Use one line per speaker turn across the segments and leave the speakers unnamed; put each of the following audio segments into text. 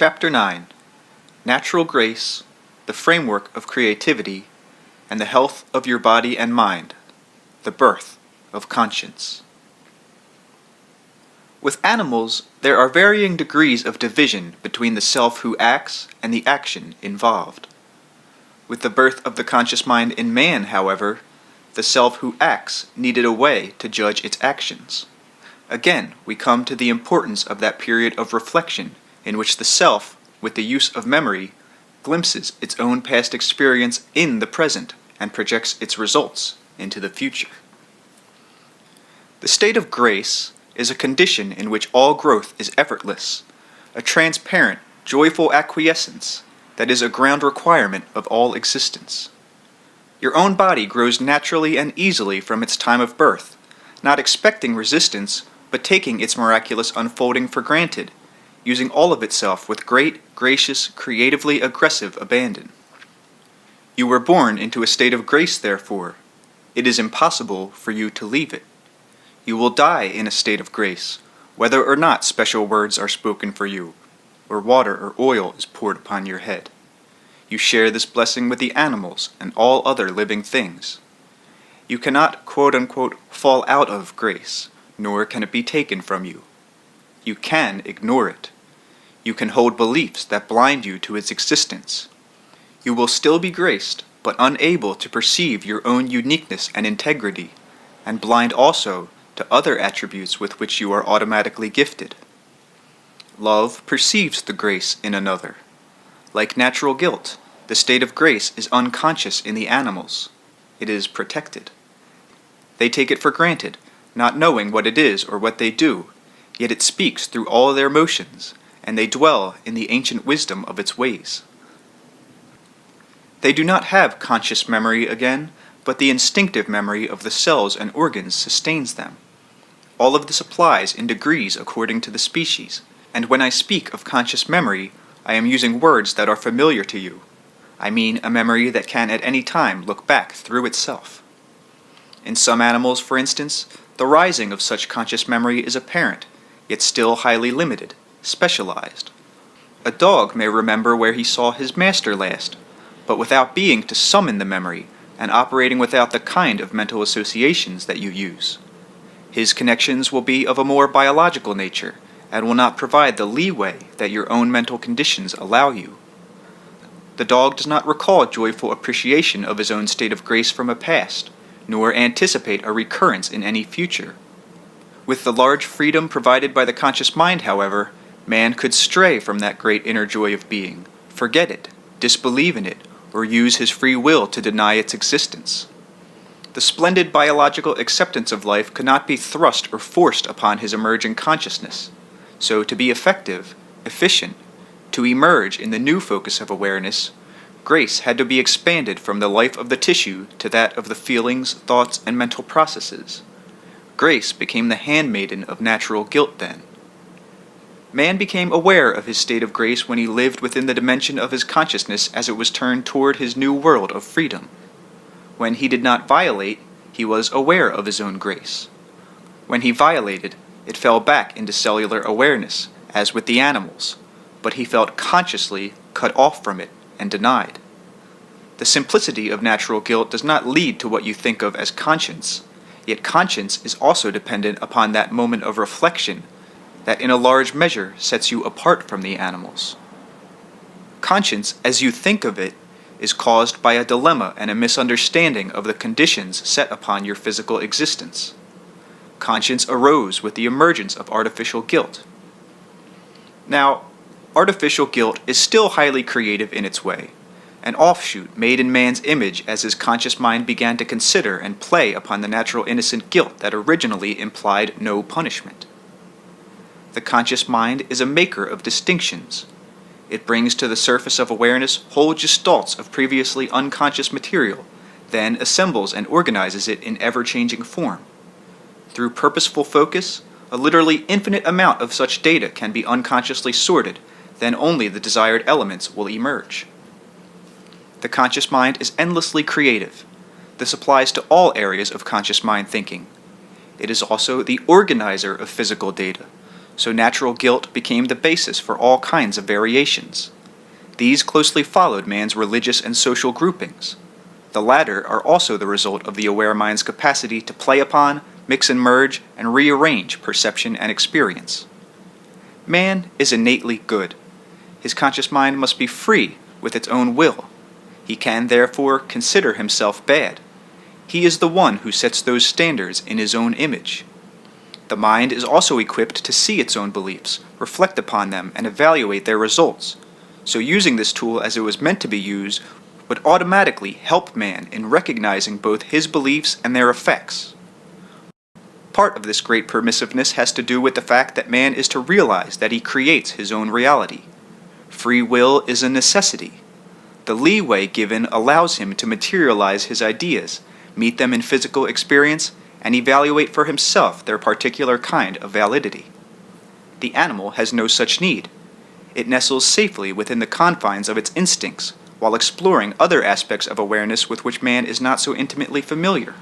Chapter 9 Natural Grace, the Framework of Creativity, and the Health of Your Body and Mind, the Birth of Conscience. With animals, there are varying degrees of division between the self who acts and the action involved. With the birth of the conscious mind in man, however, the self who acts needed a way to judge its actions. Again, we come to the importance of that period of reflection in which the self, with the use of memory, glimpses its own past experience in the present and projects its results into the future. The state of grace is a condition in which all growth is effortless, a transparent, joyful acquiescence that is a ground requirement of all existence. Your own body grows naturally and easily from its time of birth, not expecting resistance, but taking its miraculous unfolding for granted, using all of itself with great, gracious, creatively aggressive abandon. You were born into a state of grace, therefore. It is impossible for you to leave it. You will die in a state of grace, whether or not special words are spoken for you, or water or oil is poured upon your head. You share this blessing with the animals and all other living things. You cannot, quote-unquote, fall out of grace, nor can it be taken from you. You can ignore it. You can hold beliefs that blind you to its existence. You will still be graced, but unable to perceive your own uniqueness and integrity, and blind also to other attributes with which you are automatically gifted. Love perceives the grace in another. Like natural guilt, the state of grace is unconscious in the animals. It is protected. They take it for granted, not knowing what it is or what they do, yet it speaks through all their motions, and they dwell in the ancient wisdom of its ways. They do not have conscious memory again, but the instinctive memory of the cells and organs sustains them. All of this applies in degrees according to the species, and when I speak of conscious memory, I am using words that are familiar to you. I mean a memory that can at any time look back through itself. In some animals, for instance, the rising of such conscious memory is apparent, yet still highly limited, specialized. A dog may remember where he saw his master last, but without being to summon the memory and operating without the kind of mental associations that you use. His connections will be of a more biological nature and will not provide the leeway that your own mental conditions allow you. The dog does not recall joyful appreciation of his own state of grace from a past, nor anticipate a recurrence in any future. With the large freedom provided by the conscious mind, however, man could stray from that great inner joy of being, forget it, disbelieve in it, or use his free will to deny its existence. The splendid biological acceptance of life could not be thrust or forced upon his emerging consciousness. So to be effective, efficient, to emerge in the new focus of awareness, grace had to be expanded from the life of the tissue to that of the feelings, thoughts, and mental processes. Grace became the handmaiden of natural guilt then. Man became aware of his state of grace when he lived within the dimension of his consciousness as it was turned toward his new world of freedom. When he did not violate, he was aware of his own grace. When he violated, it fell back into cellular awareness, as with the animals, but he felt consciously cut off from it and denied. The simplicity of natural guilt does not lead to what you think of as conscience, yet conscience is also dependent upon that moment of reflection that in a large measure sets you apart from the animals. Conscience, as you think of it, is caused by a dilemma and a misunderstanding of the conditions set upon your physical existence. Conscience arose with the emergence of artificial guilt. Now, artificial guilt is still highly creative in its way, an offshoot made in man's image as his conscious mind began to consider and play upon the natural innocent guilt that originally implied no punishment. The conscious mind is a maker of distinctions. It brings to the surface of awareness whole gestalts of previously unconscious material, then assembles and organizes it in ever-changing form. Through purposeful focus, a literally infinite amount of such data can be unconsciously sorted, then only the desired elements will emerge. The conscious mind is endlessly creative. This applies to all areas of conscious mind thinking. It is also the organizer of physical data, so natural guilt became the basis for all kinds of variations. These closely followed man's religious and social groupings. The latter are also the result of the aware mind's capacity to play upon, mix and merge, and rearrange perception and experience. Man is innately good. His conscious mind must be free with its own will. He can, therefore, consider himself bad. He is the one who sets those standards in his own image. The mind is also equipped to see its own beliefs, reflect upon them, and evaluate their results. So using this tool as it was meant to be used would automatically help man in recognizing both his beliefs and their effects. Part of this great permissiveness has to do with the fact that man is to realize that he creates his own reality. Free will is a necessity. The leeway given allows him to materialize his ideas, meet them in physical experience, and evaluate for himself their particular kind of validity. The animal has no such need. It nestles safely within the confines of its instincts, while exploring other aspects of awareness with which man is not so intimately familiar.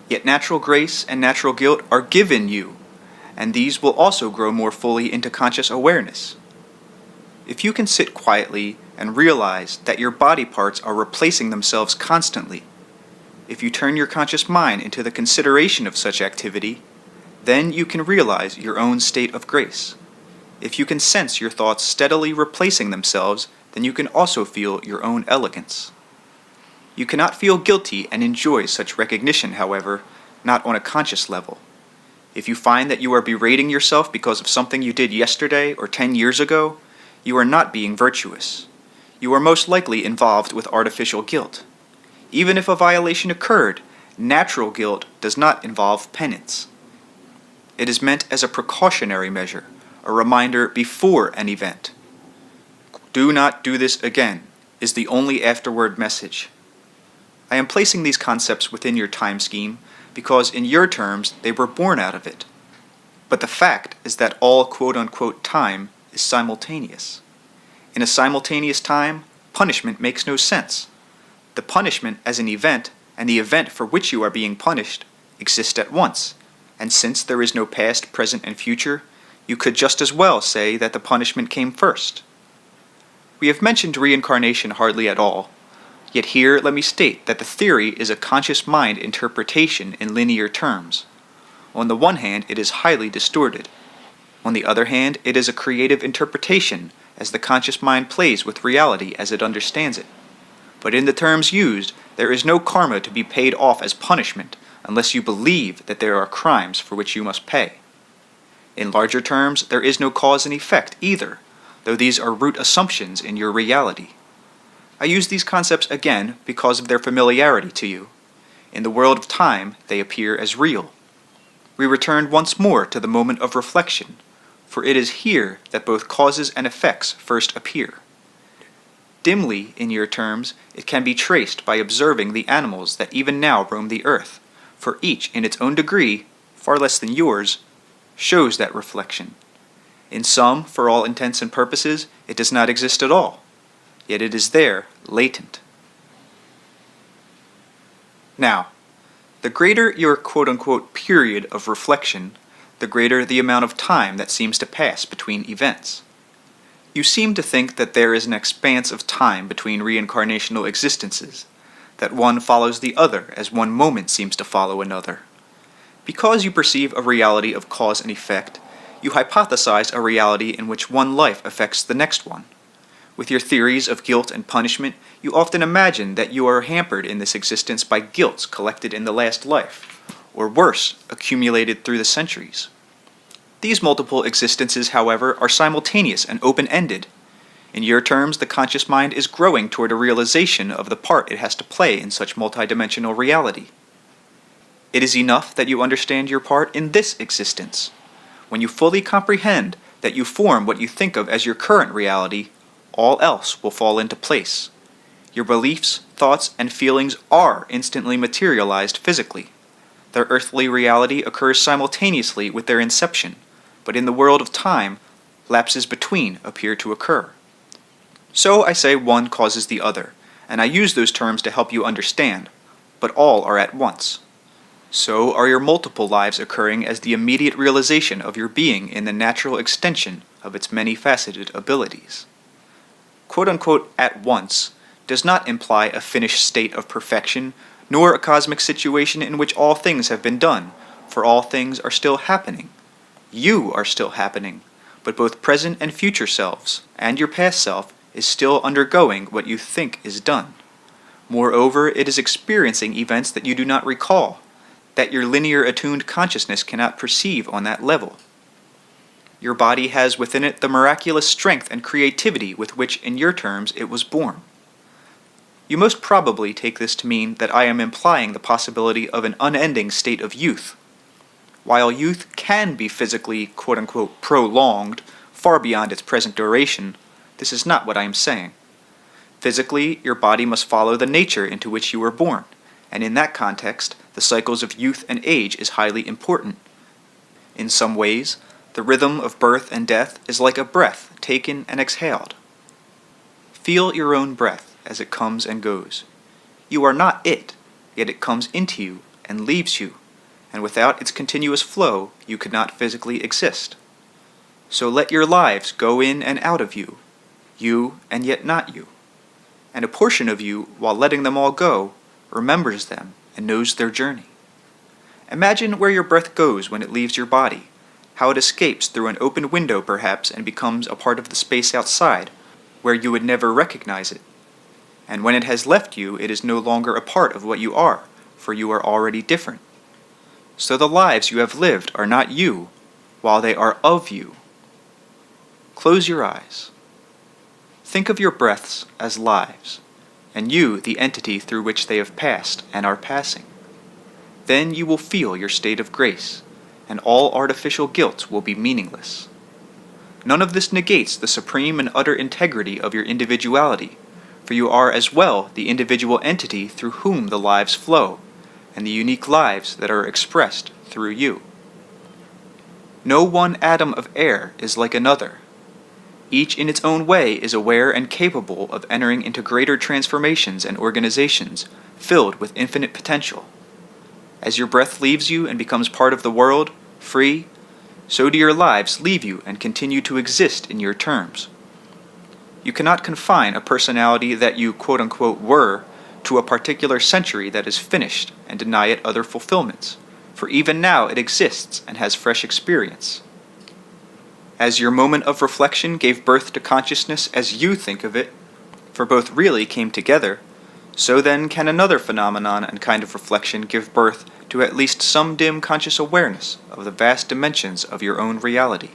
Yet natural grace and natural guilt are given you, and these will also grow more fully into conscious awareness. If you can sit quietly and realize that your body parts are replacing themselves constantly, if you turn your conscious mind into the consideration of such activity, then you can realize your own state of grace. If you can sense your thoughts steadily replacing themselves, then you can also feel your own elegance. You cannot feel guilty and enjoy such recognition, however, not on a conscious level. If you find that you are berating yourself because of something you did yesterday or 10 years ago, you are not being virtuous. You are most likely involved with artificial guilt. Even if a violation occurred, natural guilt does not involve penance. It is meant as a precautionary measure, a reminder before an event. Do not do this again is the only afterward message. I am placing these concepts within your time scheme because in your terms they were born out of it. But the fact is that all quote-unquote time is simultaneous. In a simultaneous time, punishment makes no sense. The punishment as an event and the event for which you are being punished exist at once, and since there is no past, present, and future, you could just as well say that the punishment came first. We have mentioned reincarnation hardly at all, yet here let me state that the theory is a conscious mind interpretation in linear terms. On the one hand, it is highly distorted. On the other hand, it is a creative interpretation as the conscious mind plays with reality as it understands it. But in the terms used, there is no karma to be paid off as punishment unless you believe that there are crimes for which you must pay. In larger terms, there is no cause and effect either, though these are root assumptions in your reality. I use these concepts again because of their familiarity to you. In the world of time, they appear as real. We return once more to the moment of reflection, for it is here that both causes and effects first appear. Dimly, in your terms, it can be traced by observing the animals that even now roam the earth, for each in its own degree, far less than yours, shows that reflection. In some, for all intents and purposes, it does not exist at all, yet it is there, latent. Now, the greater your quote-unquote period of reflection, the greater the amount of time that seems to pass between events. You seem to think that there is an expanse of time between reincarnational existences, that one follows the other as one moment seems to follow another. Because you perceive a reality of cause and effect, you hypothesize a reality in which one life affects the next one. With your theories of guilt and punishment, you often imagine that you are hampered in this existence by guilts collected in the last life, or worse, accumulated through the centuries. These multiple existences, however, are simultaneous and open-ended. In your terms, the conscious mind is growing toward a realization of the part it has to play in such multidimensional reality. It is enough that you understand your part in this existence. When you fully comprehend that you form what you think of as your current reality, all else will fall into place. Your beliefs, thoughts, and feelings are instantly materialized physically. Their earthly reality occurs simultaneously with their inception, but in the world of time, lapses between appear to occur. So I say one causes the other, and I use those terms to help you understand, but all are at once. So are your multiple lives occurring as the immediate realization of your being in the natural extension of its many-faceted abilities. Quote-unquote "at once" does not imply a finished state of perfection, nor a cosmic situation in which all things have been done, for all things are still happening. You are still happening, but both present and future selves, and your past self, is still undergoing what you think is done. Moreover, it is experiencing events that you do not recall, that your linear attuned consciousness cannot perceive on that level. Your body has within it the miraculous strength and creativity with which, in your terms, it was born. You most probably take this to mean that I am implying the possibility of an unending state of youth. While youth can be physically, quote-unquote, prolonged, far beyond its present duration, this is not what I am saying. Physically, your body must follow the nature into which you were born, and in that context, the cycles of youth and age is highly important. In some ways, the rhythm of birth and death is like a breath taken and exhaled. Feel your own breath as it comes and goes. You are not it, yet it comes into you and leaves you, and without its continuous flow, you could not physically exist. So let your lives go in and out of you and yet not you. And a portion of you, while letting them all go, remembers them and knows their journey. Imagine where your breath goes when it leaves your body, how it escapes through an open window perhaps and becomes a part of the space outside, where you would never recognize it. And when it has left you, it is no longer a part of what you are, for you are already different. So the lives you have lived are not you, while they are of you. Close your eyes. Think of your breaths as lives, and you the entity through which they have passed and are passing. Then you will feel your state of grace, and all artificial guilt will be meaningless. None of this negates the supreme and utter integrity of your individuality, for you are as well the individual entity through whom the lives flow, and the unique lives that are expressed through you. No one atom of air is like another. Each in its own way is aware and capable of entering into greater transformations and organizations, filled with infinite potential. As your breath leaves you and becomes part of the world, free, so do your lives leave you and continue to exist in your terms. You cannot confine a personality that you quote-unquote were to a particular century that is finished and deny it other fulfillments, for even now it exists and has fresh experience. As your moment of reflection gave birth to consciousness as you think of it, for both really came together, so then can another phenomenon and kind of reflection give birth to at least some dim conscious awareness of the vast dimensions of your own reality.